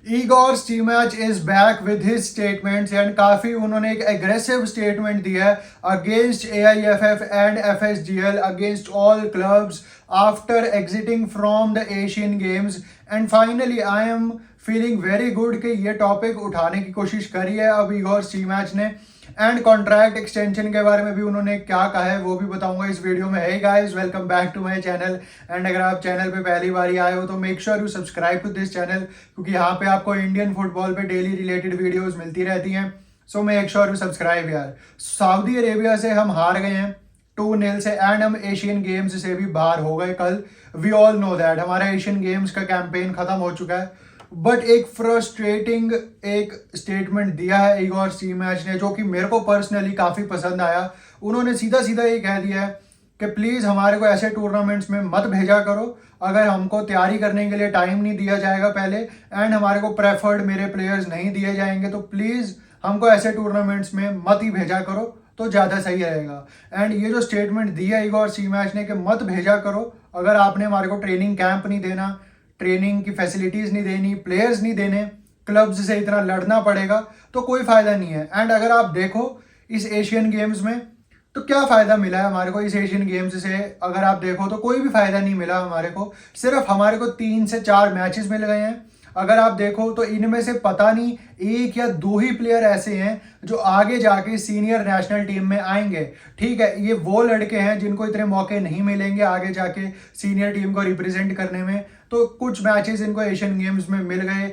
Igor Stimac is back with his statements and काफी उन्होंने एक एग्रेसिव स्टेटमेंट दिया है against AIFF and FSDL against all clubs after exiting from the Asian Games and finally I am feeling very good कि ये topic उठाने की कोशिश करी है अब ईगोर स्टीमैच ने। एंड कॉन्ट्रैक्ट एक्सटेंशन के बारे में भी उन्होंने क्या कहा है वो भी बताऊंगा इस वीडियो में। Hey guys, welcome back to my channel and अगर आप चैनल पे पहली बार आए हो तो make sure you subscribe to this channel क्योंकि यहाँ पे आपको इंडियन फुटबॉल पे डेली रिलेटेड वीडियोस मिलती रहती हैं। So make sure you subscribe यार। सऊदी अरेबिया से हम हार गए हैं 2-0 से एंड हम एशियन गेम्स से भी बाहर हो गए कल। वी ऑल नो दैट हमारा एशियन गेम्स का कैंपेन खत्म हो चुका है। बट एक फ्रस्ट्रेटिंग एक स्टेटमेंट दिया है ईगोर स्टीमैच ने जो कि मेरे को पर्सनली काफ़ी पसंद आया। उन्होंने सीधा सीधा ये कह दिया है कि प्लीज़ हमारे को ऐसे टूर्नामेंट्स में मत भेजा करो अगर हमको तैयारी करने के लिए टाइम नहीं दिया जाएगा पहले एंड हमारे को प्रेफर्ड मेरे प्लेयर्स नहीं दिए जाएंगे तो प्लीज़ हमको ऐसे टूर्नामेंट्स में मत ही भेजा करो तो ज़्यादा सही रहेगा। एंड ये जो स्टेटमेंट दिया ईगोर स्टीमैच ने कि मत भेजा करो अगर आपने हमारे को ट्रेनिंग कैंप नहीं देना, ट्रेनिंग की फैसिलिटीज़ नहीं देनी, प्लेयर्स नहीं देने, क्लब्स से इतना लड़ना पड़ेगा तो कोई फ़ायदा नहीं है। एंड अगर आप देखो इस एशियन गेम्स में तो क्या फ़ायदा मिला है हमारे को इस एशियन गेम्स से, अगर आप देखो तो कोई भी फ़ायदा नहीं मिला हमारे को। सिर्फ हमारे को 3 से 4 मैचेस मिल गए हैं। अगर आप देखो तो इनमें से पता नहीं 1 या 2 ही प्लेयर ऐसे हैं जो आगे जाके सीनियर नेशनल टीम में आएंगे। ठीक है, ये वो लड़के हैं जिनको इतने मौके नहीं मिलेंगे आगे जाके सीनियर टीम को रिप्रेजेंट करने में। तो कुछ मैचेस इनको एशियन गेम्स में मिल गए,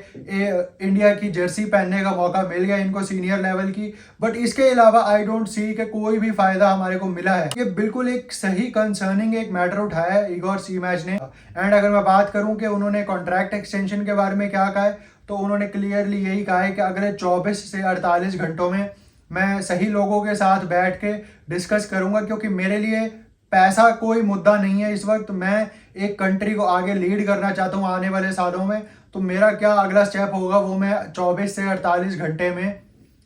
इंडिया की जर्सी पहनने का मौका मिल गया इनको सीनियर लेवल की। बट इसके अलावा आई डोंट सी कि कोई भी फायदा हमारे को मिला है। ये बिल्कुल एक सही कंसर्निंग एक मैटर उठाया है ईगोर स्टीमैच ने। एंड अगर मैं बात करूं कि उन्होंने कॉन्ट्रैक्ट एक्सटेंशन के बारे में क्या कहा है तो उन्होंने क्लियरली यही कहा है कि अगले 24 से 48 घंटों में मैं सही लोगों के साथ बैठ के डिस्कस करूंगा क्योंकि मेरे लिए पैसा कोई मुद्दा नहीं है इस वक्त। मैं एक कंट्री को आगे लीड करना चाहता हूँ आने वाले सालों में, तो मेरा क्या अगला स्टेप होगा वो मैं 24 से 48 घंटे में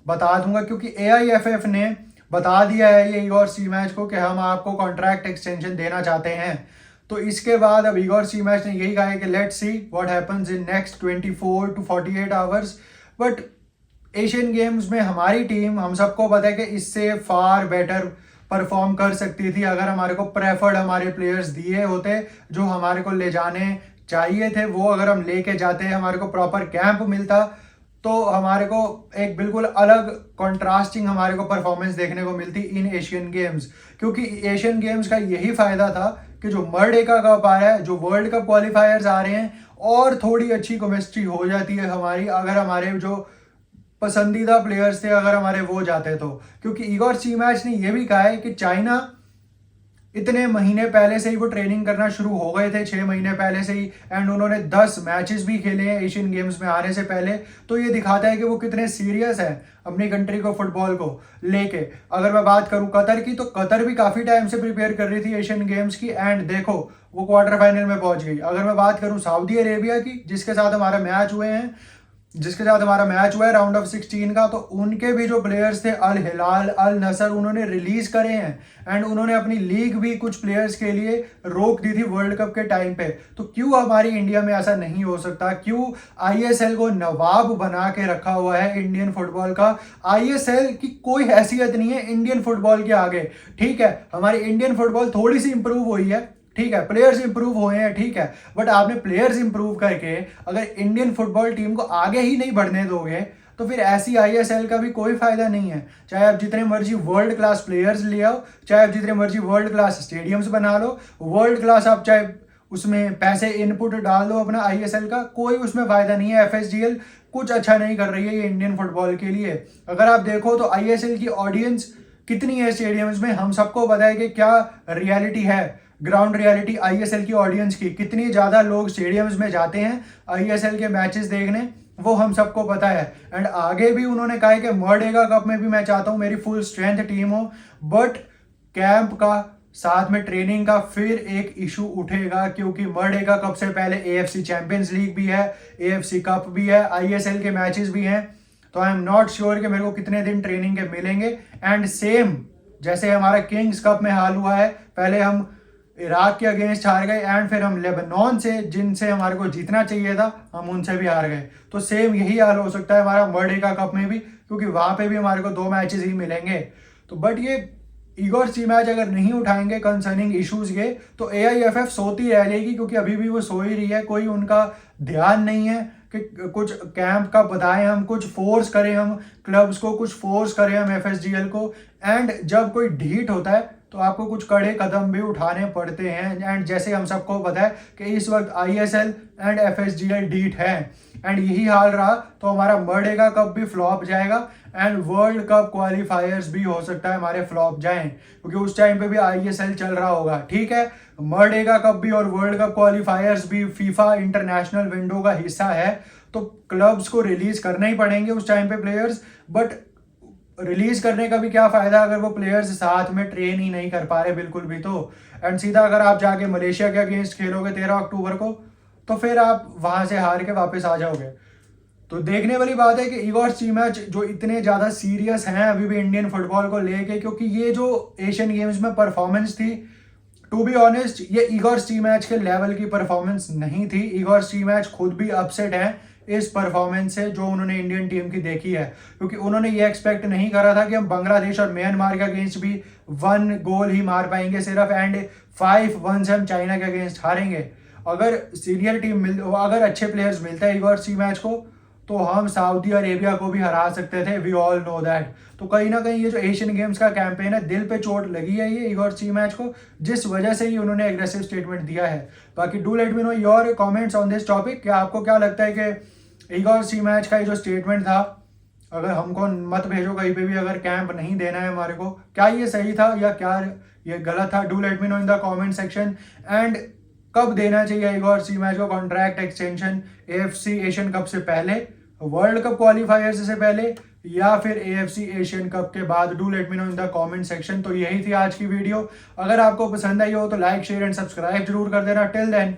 बता दूंगा क्योंकि एआईएफएफ ने बता दिया है ये ईगोर स्टीमैच को कि हम आपको कॉन्ट्रैक्ट एक्सटेंशन देना चाहते हैं। तो इसके बाद अब ईगोर स्टीमैच ने यही कहा है कि let's see what happens in next 24 to 48 hours. But Asian games में हमारी टीम, हम सबको पता है कि इससे फार बेटर परफॉर्म कर सकती थी अगर हमारे को प्रेफर्ड हमारे प्लेयर्स दिए होते जो हमारे को ले जाने चाहिए थे, वो अगर हम लेके जाते, हमारे को प्रॉपर कैंप मिलता तो हमारे को एक बिल्कुल अलग कॉन्ट्रास्टिंग हमारे को परफॉर्मेंस देखने को मिलती इन एशियन गेम्स। क्योंकि एशियन गेम्स का यही फायदा था कि जो मर्डेका कप आ रहा है, जो वर्ल्ड कप क्वालिफायर्स आ रहे हैं, और थोड़ी अच्छी केमिस्ट्री हो जाती है हमारी अगर हमारे जो पसंदीदा प्लेयर्स थे अगर हमारे वो जाते तो। क्योंकि ईगोर स्टीमैच ने यह भी कहा है कि चाइना इतने महीने पहले से ही वो ट्रेनिंग करना शुरू हो गए थे, 6 महीने पहले से ही, एंड उन्होंने 10 मैचेस भी खेले हैं एशियन गेम्स में आने से पहले। तो ये दिखाता है कि वो कितने सीरियस है अपनी कंट्री को फुटबॉल को लेके। अगर मैं बात करूं कतर की तो कतर भी काफ़ी टाइम से प्रिपेयर कर रही थी एशियन गेम्स की एंड देखो वो क्वार्टर फाइनल में पहुंच गई। अगर मैं बात करूं सऊदी अरेबिया की जिसके साथ हमारा मैच हुआ है राउंड ऑफ 16 का, तो उनके भी जो प्लेयर्स थे अल हिलाल, अल नसर, उन्होंने रिलीज करे हैं एंड उन्होंने अपनी लीग भी कुछ प्लेयर्स के लिए रोक दी थी वर्ल्ड कप के टाइम पे। तो क्यों हमारी इंडिया में ऐसा नहीं हो सकता? क्यों आईएसएल को नवाब बना के रखा हुआ है इंडियन फुटबॉल का? आईएसएल की कोई हैसियत नहीं है इंडियन फुटबॉल के आगे। ठीक है, हमारी इंडियन फुटबॉल थोड़ी सी इंप्रूव हुई है, ठीक है, प्लेयर्स इंप्रूव हुए हैं, ठीक है, बट आपने प्लेयर्स इंप्रूव करके अगर इंडियन फुटबॉल टीम को आगे ही नहीं बढ़ने दोगे तो फिर ऐसी आईएसएल का भी कोई फायदा नहीं है। चाहे आप जितने मर्जी वर्ल्ड क्लास प्लेयर्स ले आओ, चाहे आप जितने मर्जी वर्ल्ड क्लास स्टेडियम्स बना लो, वर्ल्ड क्लास आप चाहे उसमें पैसे इनपुट डाल दो अपना आईएसएल का, कोई उसमें फायदा नहीं है। एफएसजीएल कुछ अच्छा नहीं कर रही है ये इंडियन फुटबॉल के लिए। अगर आप देखो तो आईएसएल की ऑडियंस कितनी है स्टेडियम्स में, हम सबको पता है कि क्या रियलिटी है, ग्राउंड रियलिटी आईएसएल की ऑडियंस की, कितनी ज़्यादा लोग स्टेडियम्स में जाते हैं आईएसएल के मैचेस देखने, वो हम सबको पता है। एंड आगे भी उन्होंने कहा है कि मर्डेका कप में भी मैं चाहता हूँ मेरी फुल स्ट्रेंथ टीम हो, बट कैंप का साथ में ट्रेनिंग का फिर एक इशू उठेगा क्योंकि मर्डेका कप से पहले एएफसी चैंपियंस लीग भी है, एएफसी कप भी है, आईएसएल के मैचेस भी हैं। तो आई एम नॉट श्योर कि मेरे को कितने दिन ट्रेनिंग के मिलेंगे। एंड सेम जैसे हमारा किंग्स कप में हाल हुआ है, पहले हम इराक के अगेंस्ट हार गए एंड फिर हम लेबनान से, जिनसे हमारे को जीतना चाहिए था, हम उनसे भी हार गए। तो सेम यही हाल हो सकता है हमारा वर्ल्ड ए का कप में भी, क्योंकि वहां पे भी हमारे को 2 मैचेस ही मिलेंगे। तो बट ये ईगोर सी मैच अगर नहीं उठाएंगे कंसर्निंग इश्यूज के, तो AIFF सोती रह जाएगी, क्योंकि अभी भी वो सो ही रही है। कोई उनका ध्यान नहीं है कि कुछ कैंप का बताएं हम, कुछ फोर्स करें हम क्लब्स को, कुछ फोर्स करें हम FSGL को। एंड जब कोई ढीठ होता है तो आपको कुछ कड़े कदम भी उठाने पड़ते हैं। एंड जैसे हम सबको पता है कि इस वक्त ISL एंड FSGL ढीठ है, एंड यही हाल रहा तो हमारा वर्ल्ड ए का कप भी फ्लॉप जाएगा एंड वर्ल्ड कप क्वालिफायर्स भी हो सकता है हमारे फ्लॉप जाएं, क्योंकि उस टाइम पे भी ISL चल रहा होगा। ठीक है, वर्ल्ड ए का कप भी और वर्ल्ड कप क्वालिफायर्स भी फीफा इंटरनेशनल विंडो का हिस्सा है, तो क्लब्स को रिलीज करना ही पड़ेंगे उस टाइम पे प्लेयर्स। बट रिलीज करने का भी क्या फायदा अगर वो प्लेयर्स साथ में ट्रेन ही नहीं कर पा रहे बिल्कुल भी। तो एंड सीधा अगर आप जाके मलेशिया के अगेंस्ट खेलोगे 13 अक्टूबर को, तो फिर आप वहां से हार के वापस आ जाओगे। तो देखने वाली बात है कि ईगोर स्टीमैच जो इतने ज़्यादा सीरियस हैं अभी भी इंडियन फुटबॉल को लेके, क्योंकि ये जो एशियन गेम्स में परफॉर्मेंस थी, टू बी ऑनेस्ट ये ईगोर स्टीमैच के लेवल की परफॉर्मेंस नहीं थी। ईगोर स्टीमैच खुद भी अपसेट हैं इस परफॉर्मेंस से जो उन्होंने इंडियन टीम की देखी है, क्योंकि उन्होंने ये एक्सपेक्ट नहीं करा था कि हम बांग्लादेश और म्यांमार के अगेंस्ट भी 1 गोल ही मार पाएंगे सिर्फ, एंड 5-1 से हम चाइना के अगेंस्ट हारेंगे। अगर सीनियर टीम अगर अच्छे प्लेयर्स मिलते हैं ईगोर स्टीमैच को, तो हम सऊदी अरेबिया को भी हरा सकते थे, वी ऑल नो दैट। तो कहीं ना कहीं ये जो एशियन गेम्स का कैंपेन है, दिल पे चोट लगी है ये ईगोर स्टीमैच को, जिस वजह से ही उन्होंने एग्रेसिव स्टेटमेंट दिया है। बाकी do let me know your comments on this topic. क्या आपको क्या लगता है कि ईगोर स्टीमैच का ये जो स्टेटमेंट था, अगर हमको मत भेजो कहीं पे भी, अगर कैंप नहीं देना है हमारे को, क्या ये सही था या क्या ये गलत था? Do let me know in the comment section. And कब देना चाहिए ईगोर स्टीमैच को contract extension, AFC Asian cup से पहले, वर्ल्ड कप क्वालिफायर्स से पहले, या फिर AFC एशियन कप के बाद? Do let me know in the comment section. तो यही थी आज की वीडियो। अगर आपको पसंद आई हो तो लाइक शेयर एंड सब्सक्राइब जरूर कर देना। Till then